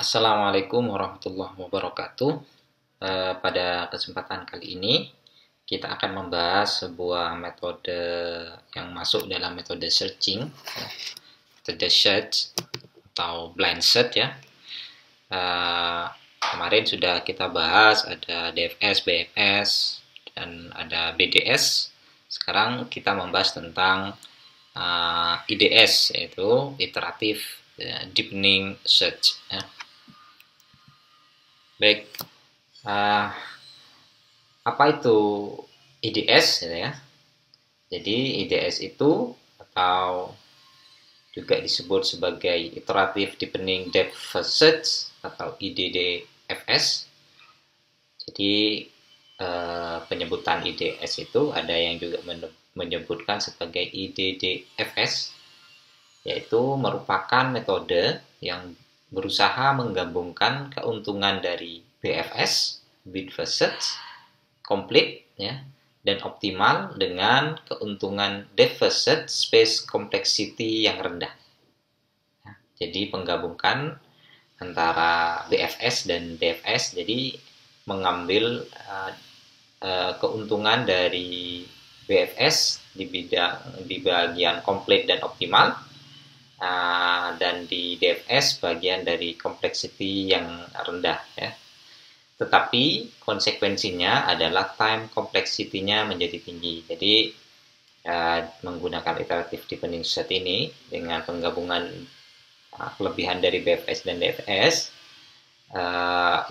Assalamualaikum warahmatullahi wabarakatuh. Pada kesempatan kali ini kita akan membahas sebuah metode yang masuk dalam metode searching, metode search atau blind search ya. Kemarin sudah kita bahas ada DFS, BFS, dan ada BDS. Sekarang kita membahas tentang IDS, yaitu Iterative Deepening Search ya. Baik, apa itu IDS ya? Jadi IDS itu atau juga disebut sebagai Iterative Deepening Depth First Search atau IDDFS. Jadi penyebutan IDS itu ada yang juga menyebutkan sebagai IDDFS, yaitu merupakan metode yang berusaha menggabungkan keuntungan dari BFS, Bid First Search, complete ya, dan optimal dengan keuntungan Depth First Search space complexity yang rendah. Jadi penggabungkan antara BFS dan DFS, jadi mengambil keuntungan dari BFS di bagian komplit dan optimal, dan di DFS bagian dari complexity yang rendah ya. Tetapi konsekuensinya adalah time complexity-nya menjadi tinggi. Jadi menggunakan iterative deepening search ini dengan penggabungan kelebihan dari BFS dan DFS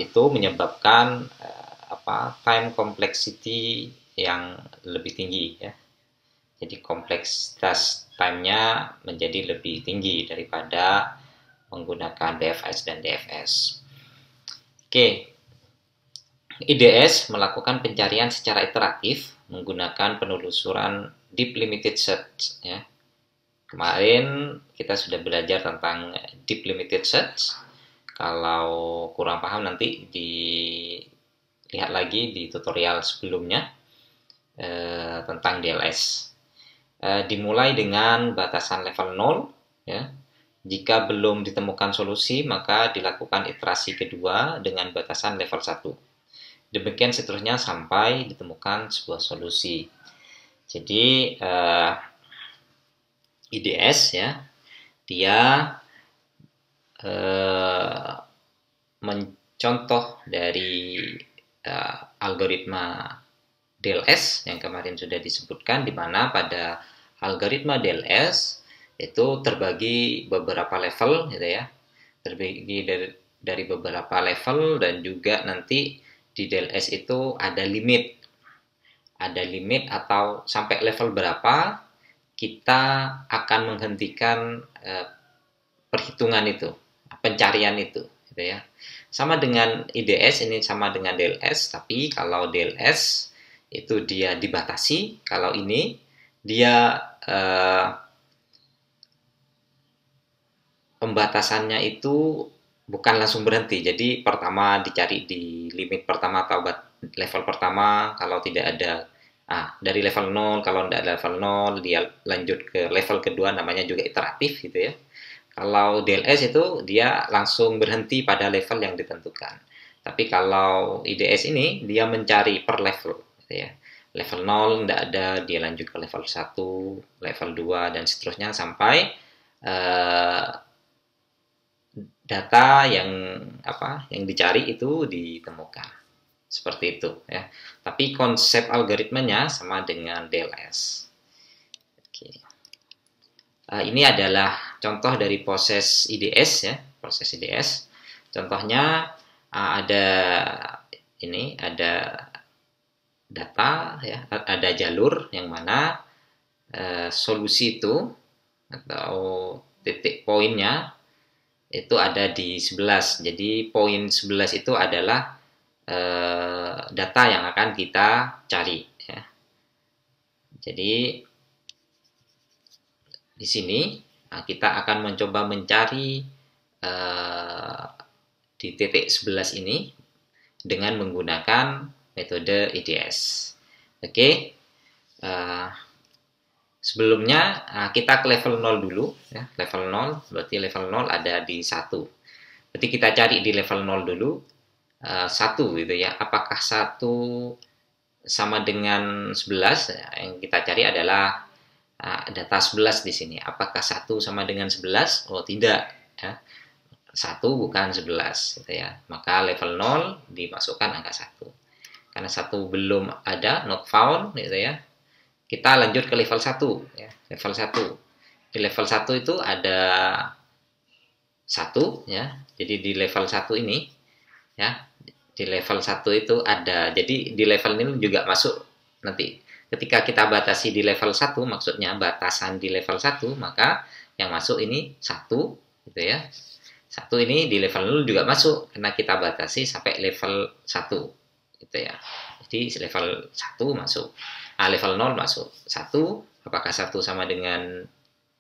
itu menyebabkan time complexity yang lebih tinggi ya. Jadi kompleksitas time-nya menjadi lebih tinggi daripada menggunakan BFS dan DFS. Oke. IDS melakukan pencarian secara iteratif menggunakan penelusuran deep limited search ya. Kemarin kita sudah belajar tentang deep limited search. Kalau kurang paham nanti dilihat lagi di tutorial sebelumnya tentang DLS. Dimulai dengan batasan level 0 ya. Jika belum ditemukan solusi, maka dilakukan iterasi kedua dengan batasan level 1. Demikian seterusnya sampai ditemukan sebuah solusi. Jadi IDS ya, dia mencontoh dari algoritma DLS yang kemarin sudah disebutkan, di mana pada algoritma DLS itu terbagi beberapa level gitu ya, terbagi dari beberapa level, dan juga nanti di DLS itu ada limit atau sampai level berapa kita akan menghentikan perhitungan itu, pencarian itu gitu ya. Sama dengan IDS, ini sama dengan DLS, tapi kalau DLS itu dia dibatasi, kalau ini dia pembatasannya itu bukan langsung berhenti. Jadi pertama dicari di limit pertama atau level pertama, kalau tidak ada dari level 0, kalau tidak ada level 0 dia lanjut ke level kedua, namanya juga iteratif gitu ya. Kalau DLS itu dia langsung berhenti pada level yang ditentukan. Tapi kalau IDS ini dia mencari per level gitu ya. Level 0 tidak ada, dia lanjut ke level 1, level 2 dan seterusnya sampai data yang dicari itu ditemukan. Seperti itu ya. Tapi konsep algoritmanya sama dengan DLS. Oke. Ini adalah contoh dari proses IDS ya, proses IDS. Contohnya ada data ya, ada jalur yang mana solusi itu atau titik poinnya itu ada di 11. Jadi poin 11 itu adalah data yang akan kita cari ya. Jadi di sini kita akan mencoba mencari di titik 11 ini dengan menggunakan metode IDS. Oke. Sebelumnya kita ke level 0 dulu ya. Level 0 berarti level 0 ada di 1. Berarti kita cari di level 0 dulu, 1 gitu ya. Apakah 1 sama dengan 11? Yang kita cari adalah data 11 di sini. Apakah 1 sama dengan 11? Oh, tidak. Ya. 1 bukan 11. Gitu ya. Maka level 0 dimasukkan angka 1. Karena 1 belum ada, not found, gitu ya. Kita lanjut ke level 1. Ya. Level 1. Di level 1 itu ada 1. Ya. Jadi di level 1 ini, ya, di level 1 itu ada. Jadi di level ini juga masuk nanti. Ketika kita batasi di level 1, maksudnya batasan di level 1, maka yang masuk ini 1, gitu ya. 1 ini di level 0 juga masuk, karena kita batasi sampai level 1, gitu ya. Jadi level 1 masuk. Level 0 masuk. 1, apakah 1 sama dengan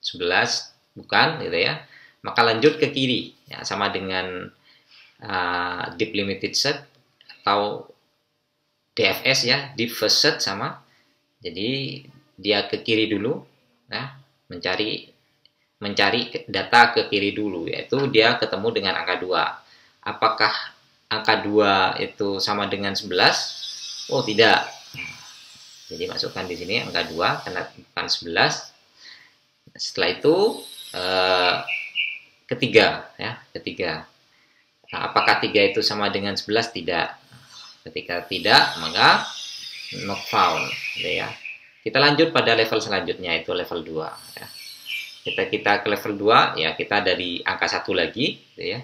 11? Bukan, gitu ya. Maka lanjut ke kiri, ya, sama dengan deep limited set atau DFS ya, deep first set sama. Jadi dia ke kiri dulu, ya, mencari data ke kiri dulu, yaitu dia ketemu dengan angka 2. Apakah angka 2 itu sama dengan 11? Oh, tidak. Jadi masukkan di sini angka 2 karena bukan 11. Setelah itu ketiga, ya, ketiga. Nah, apakah 3 itu sama dengan 11? Tidak. Ketika tidak, maka not found, gitu ya. Kita lanjut pada level selanjutnya, itu level 2, ya. Kita ke level 2, ya, kita dari angka 1 lagi, gitu ya.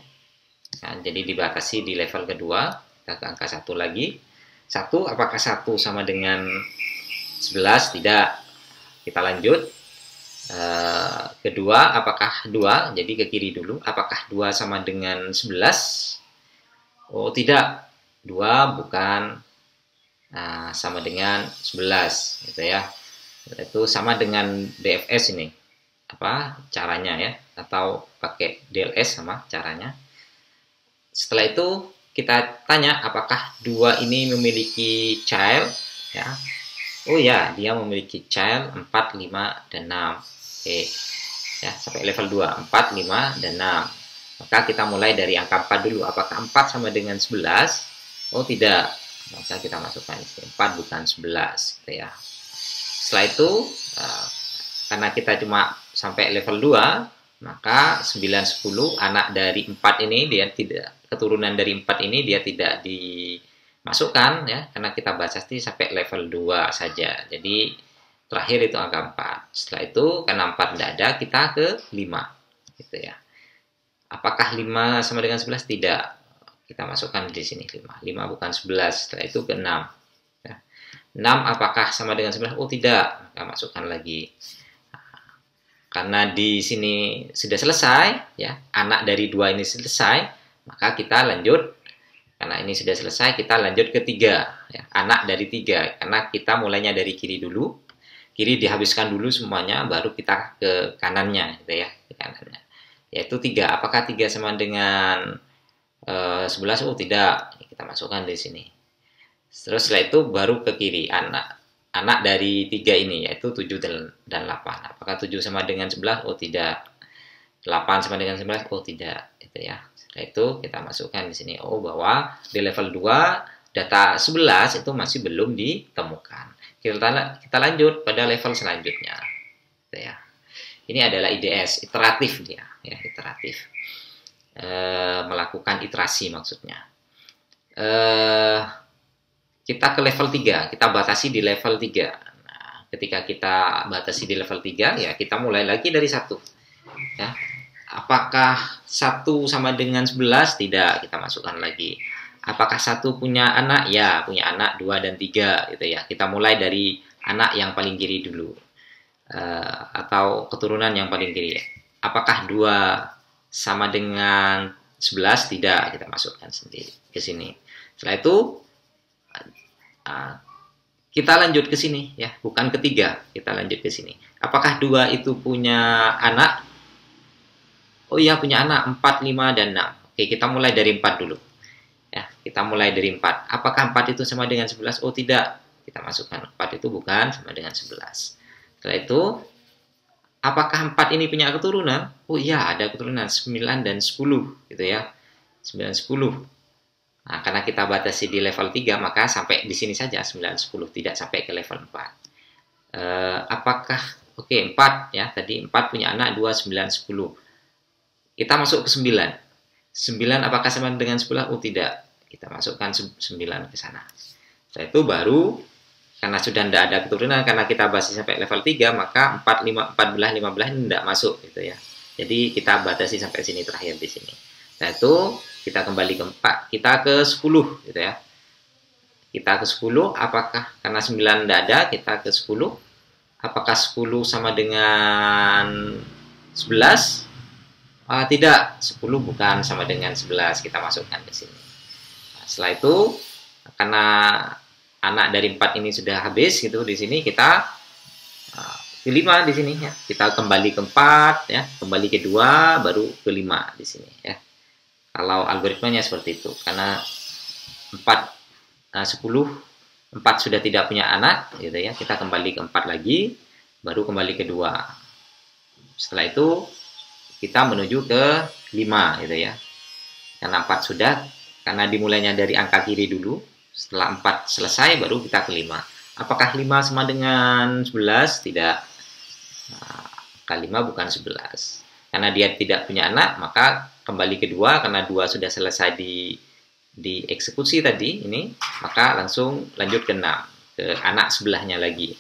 Nah, jadi dibatasi di level kedua, kita ke angka 1 lagi. 1, apakah 1 sama dengan 11? Tidak. Kita lanjut. Kedua, apakah 2? Jadi ke kiri dulu. Apakah 2 sama dengan 11? Oh, tidak. 2 bukan sama dengan 11, gitu ya. Itu sama dengan DFS ini. Apa caranya ya? Atau pakai DLS sama caranya. Setelah itu kita tanya apakah 2 ini memiliki child, ya. Oh ya, dia memiliki child 4, 5, dan 6. Oke. Ya, sampai level 2, 4, 5, dan 6. Maka kita mulai dari angka 4 dulu. Apakah 4 sama dengan 11? Oh, tidak. Maka kita masukkan di sini 4 bukan 11, gitu ya. Setelah itu karena kita cuma sampai level 2, maka 9, 10 anak dari 4 ini dia tidak, keturunan dari 4 ini dia tidak dimasukkan ya, karena kita batasi sampai level 2 saja. Jadi terakhir itu angka 4. Setelah itu karena 4 tidak ada, kita ke 5, gitu ya. Apakah 5 sama dengan 11? Tidak. Kita masukkan di sini 5. 5 bukan 11. Setelah itu ke 6. Ya. 6 apakah sama dengan 11? Oh, tidak. Kita masukkan lagi. Karena di sini sudah selesai, ya, anak dari 2 ini selesai, maka kita lanjut. Karena ini sudah selesai, kita lanjut ke 3. Ya, anak dari 3. Karena kita mulainya dari kiri dulu. Kiri dihabiskan dulu semuanya, baru kita ke kanannya, gitu ya, ke kanannya. Yaitu 3. Apakah 3 sama dengan 11? Oh, tidak. Kita masukkan di sini. Terus setelah itu baru ke kiri anak dari 3 ini, yaitu 7 dan 8. Apakah 7 sama dengan 11? Oh, tidak. 8 sama dengan 11? Oh, tidak. Itu ya. Setelah itu kita masukkan di sini. Oh, bahwa di level 2 data 11 itu masih belum ditemukan. Kita lanjut pada level selanjutnya. Gitu ya. Ini adalah IDS, iteratif dia, ya, iteratif. Melakukan iterasi maksudnya. Kita ke level 3, kita batasi di level 3. Nah, ketika kita batasi di level 3, ya kita mulai lagi dari 1. Ya. Apakah 1 sama dengan 11? Tidak, kita masukkan lagi. Apakah 1 punya anak? Ya, punya anak 2 dan 3, gitu ya. Kita mulai dari anak yang paling kiri dulu. Atau keturunan yang paling kiri. Apakah 2 sama dengan 11? Tidak, kita masukkan sendiri ke sini. Setelah itu kita lanjut ke sini ya, bukan ketiga, kita lanjut ke sini. Apakah 2 itu punya anak? Oh iya, punya anak 4, 5, dan 6. Oke, kita mulai dari 4 dulu. Ya, kita mulai dari 4. Apakah 4 itu sama dengan 11? Oh, tidak. Kita masukkan 4 itu bukan sama dengan 11. Setelah itu apakah 4 ini punya keturunan? Oh iya, ada keturunan 9 dan 10, gitu ya. 9, 10. Nah, karena kita batasi di level 3, maka sampai di sini saja 9, 10, tidak sampai ke level 4. Apakah, oke, 4 ya, tadi 4 punya anak 2, 9, 10. Kita masuk ke 9. 9 apakah sama dengan 11? Oh, tidak. Kita masukkan 9 ke sana. Setelah itu baru, karena sudah tidak ada keturunan, karena kita basis sampai level 3, maka 4, 5, 14, 15 ini tidak masuk gitu ya. Jadi kita batasi sampai sini, terakhir di sini. Setelah itu kita kembali ke 4, kita ke 10 gitu ya. Kita ke 10, apakah karena 9 tidak ada, kita ke 10. Apakah 10 sama dengan 11? Tidak, 10 bukan sama dengan 11, kita masukkan ke sini. Nah, setelah itu, karena anak dari 4 ini sudah habis gitu, di sini kita ke 5 di sini ya. Kita kembali ke 4 ya, kembali ke 2, baru ke 5 di sini ya. Kalau algoritmanya seperti itu, karena 10, 4 sudah tidak punya anak gitu ya, kita kembali ke 4 lagi, baru kembali ke 2. Setelah itu kita menuju ke 5 gitu ya. Karena 4 sudah, karena dimulainya dari angka kiri dulu, setelah 4 selesai baru kita ke 5. Apakah 5 sama dengan 11? Tidak. Angka 5 bukan 11. Karena dia tidak punya anak, maka kembali ke 2, karena 2 sudah selesai dieksekusi tadi ini, maka langsung lanjut ke 6, ke anak sebelahnya lagi.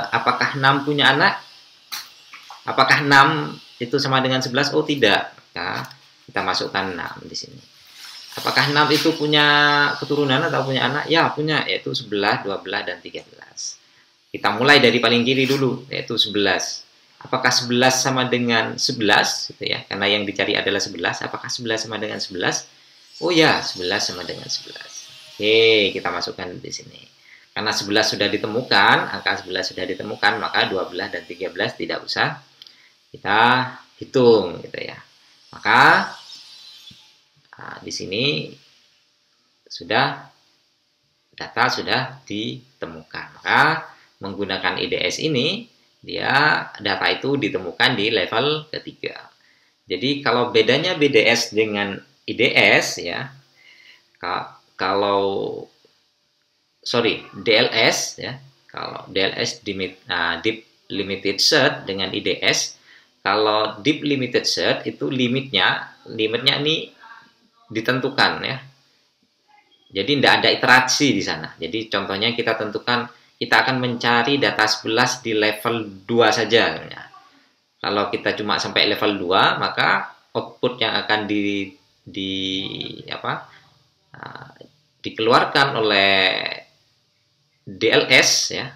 Apakah 6 punya anak? Apakah 6 itu sama dengan 11? Oh, tidak. Maka kita masukkan 6 di sini. Apakah 6 itu punya keturunan atau punya anak? Ya, punya, yaitu 11, 12, dan 13. Kita mulai dari paling kiri dulu, yaitu 11. Apakah 11 sama dengan 11? Gitu ya. Karena yang dicari adalah 11. Apakah 11 sama dengan 11? Oh ya, 11 sama dengan 11. Oke, kita masukkan di sini. Karena 11 sudah ditemukan, angka 11 sudah ditemukan, maka 12 dan 13 tidak usah kita hitung gitu ya. Maka di sini data sudah ditemukan. Maka menggunakan IDS ini, data itu ditemukan di level ketiga. Jadi kalau bedanya BDS dengan IDS ya, DLS ya, kalau DLS Deep Limited Search dengan IDS, kalau Deep Limited Search itu limitnya ini ditentukan ya. Jadi tidak ada iterasi di sana. Jadi contohnya kita tentukan, kita akan mencari data 11 di level 2 saja ya. Kalau kita cuma sampai level 2, maka output yang akan dikeluarkan oleh DLS ya,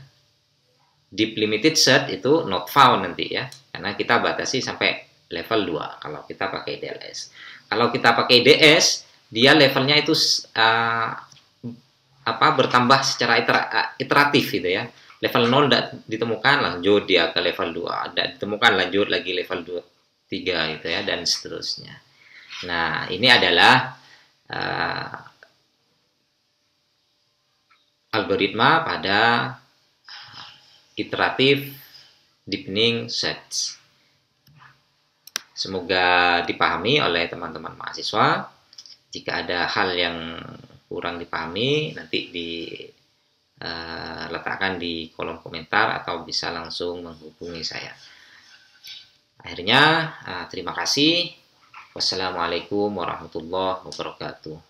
Deep Limited Search, itu not found nanti ya, karena kita batasi sampai level 2 kalau kita pakai DLS. Kalau kita pakai DS, dia levelnya itu bertambah secara iteratif gitu ya. Level 0 tidak ditemukan, lanjut dia ke level 2. Tidak ditemukan, lanjut lagi level 2, 3 gitu ya, dan seterusnya. Nah, ini adalah algoritma pada iteratif deepening search. Semoga dipahami oleh teman-teman mahasiswa. Jika ada hal yang kurang dipahami, nanti letakkan di kolom komentar atau bisa langsung menghubungi saya. Akhirnya, terima kasih. Wassalamualaikum warahmatullahi wabarakatuh.